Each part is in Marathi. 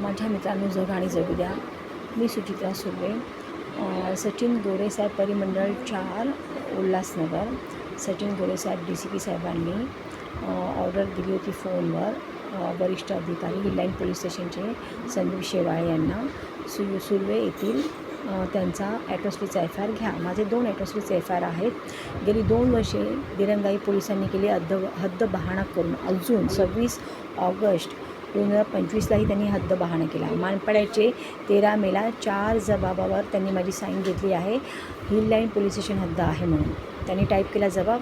माझ्या मित्रांनो जग आणि जगू द्या. मी सुचित्रा सुर्वे. सचिन गोरेसाहेब परिमंडळ 4 उल्हासनगर. सचिन गोरेसाहेब DCP साहेबांनी ऑर्डर दिली होती फोनवर वरिष्ठ अधिकारी हिललाईन पोलीस स्टेशनचे संदीप शेवाळे यांना सुर्वे येथील त्यांचा ॲट्रॉसिटीचा FIR घ्या. माझे 2 ॲट्रॉसिटीचे FIR आहेत. गेली 2 वर्षे दिरंगाई पोलिसांनी केली हद्दबहाणा करून अजून 26 ऑगस्ट 2025लाही त्यांनी हद्दबहाणा केला. मानपाड्याचे 13 मेला 4 जबाबावर त्यांनी माझी साईन घेतली आहे. हिललाईन पोलीस स्टेशन हद्द आहे म्हणून त्यांनी टाईप केला जबाब.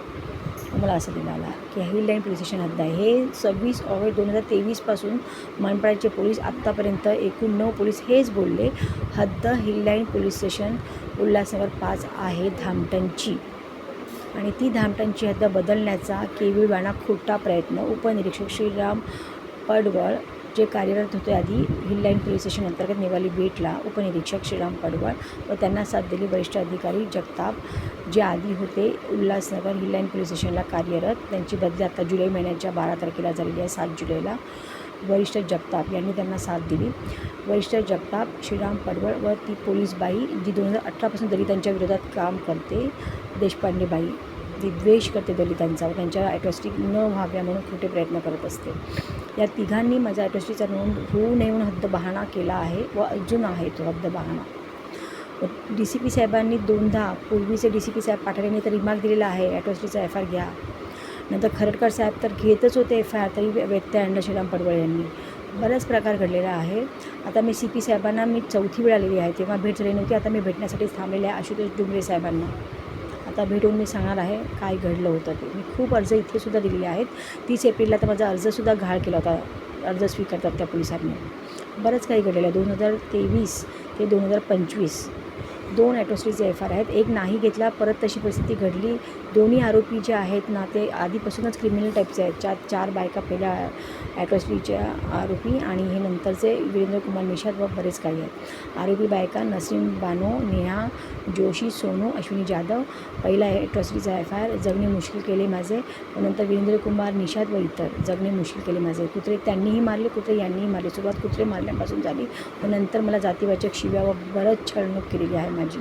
मला असं दिला की हिललाईन पोलीस स्टेशन हद्द आहे. हे 26 ऑगस्ट 2023पासून मानपाड्याचे पोलीस आत्तापर्यंत एकूण 9 पोलीस हेच बोलले हद्द हिललाईन पोलीस स्टेशन उल्हासनगर 5 आहे धामटनची. आणि ती धामटनची हद्द बदलण्याचा केविलवाणा खोटा प्रयत्न उपनिरीक्षक श्रीराम पडवळ जे कार्यरत होते आधी हिललाईन पोलीस स्टेशन अंतर्गत नेवाली बेटला उपनिरीक्षक श्रीराम पडवळ व त्यांना साथ दिली वरिष्ठ अधिकारी जगताप जे आधी होते उल्हासनगर हिललाईन पोलीस स्टेशनला कार्यरत. त्यांची बदली आता जुलै महिन्याच्या 12 तारखेला झालेली आहे. 7 जुलैला वरिष्ठ जगताप यांनी त्यांना साथ दिली. वरिष्ठ जगताप श्रीराम पडवळ व ती पोलीस बाई जी 2018पासून दलितांच्या विरोधात काम करते देशपांडे बाई ती द्वेष करते दलितांचा व त्यांच्या ॲट्रॉसिटी न व्हाव्या म्हणून खोटे प्रयत्न करत असते. या तिघांनी माझ्या ॲट्रॉसिटीचा नोंद होऊ नये म्हणून हद्दबहाणा केला आहे व अजून आहे तो हद्दबहाणा. DCP साहेबांनी 2दा पूर्वीचे DCP साहेब पाठाऱ्यांनी तर रिमार्क दिलेला आहे ॲट्रॉसिटीचा FIR घ्या. नंतर खरडकर साहेब तर घेतच होते FIR तरी व्यत्यय आणला श्रीराम पडवळ यांनी. बराच प्रकार घडलेला आहे. आता मी CP साहेबांना मी 4थी वेळ आलेली आहे. तेव्हा भेट झाली नव्हती. आता मी भेटण्यासाठीच थांबलेले आहे आशुतोष डुंगरे साहेबांना. आता भेटून मी सांगणार आहे काय घडलं होतं ते. मी खूप अर्ज इथेसुद्धा दिलेले आहेत. 30 एप्रिलला तर माझा अर्जसुद्धा घाळ केला होता. अर्ज स्वीकारतात त्या पोलिसांनी. बरंच काही घडलेलं आहे. 2023 ते 2025 2 ॲट्रॉसिटीचे FIR आहेत. एक नाही घेतला परत तशी परिस्थिती घडली. दोन्ही आरोपी जे आहेत ना ते आधीपासूनच क्रिमिनल टाईपचे आहेत. 4 बायका पहिल्या ॲट्रॉसिटीच्या आरोपी आणि हे नंतरचे वीरेंद्र कुमार निषाद व बरेच काही आहेत. आरोपी बायका नसीम बानो, नेहा जोशी, सोनू, अश्विनी जाधव. पहिला ॲट्रॉसिटीचा FIR जगणे मुश्किल केले माझे व नंतर वीरेंद्र कुमार निषाद व इतर जगणे मुश्किल केले माझे. कुत्रे त्यांनीही मारले, कुत्रे यांनीही मारले. सुरुवात कुत्रे मारल्यापासून झाली व नंतर मला जातीवाचक शिव्या व बरंच छळणूक केलेली आहे माझी.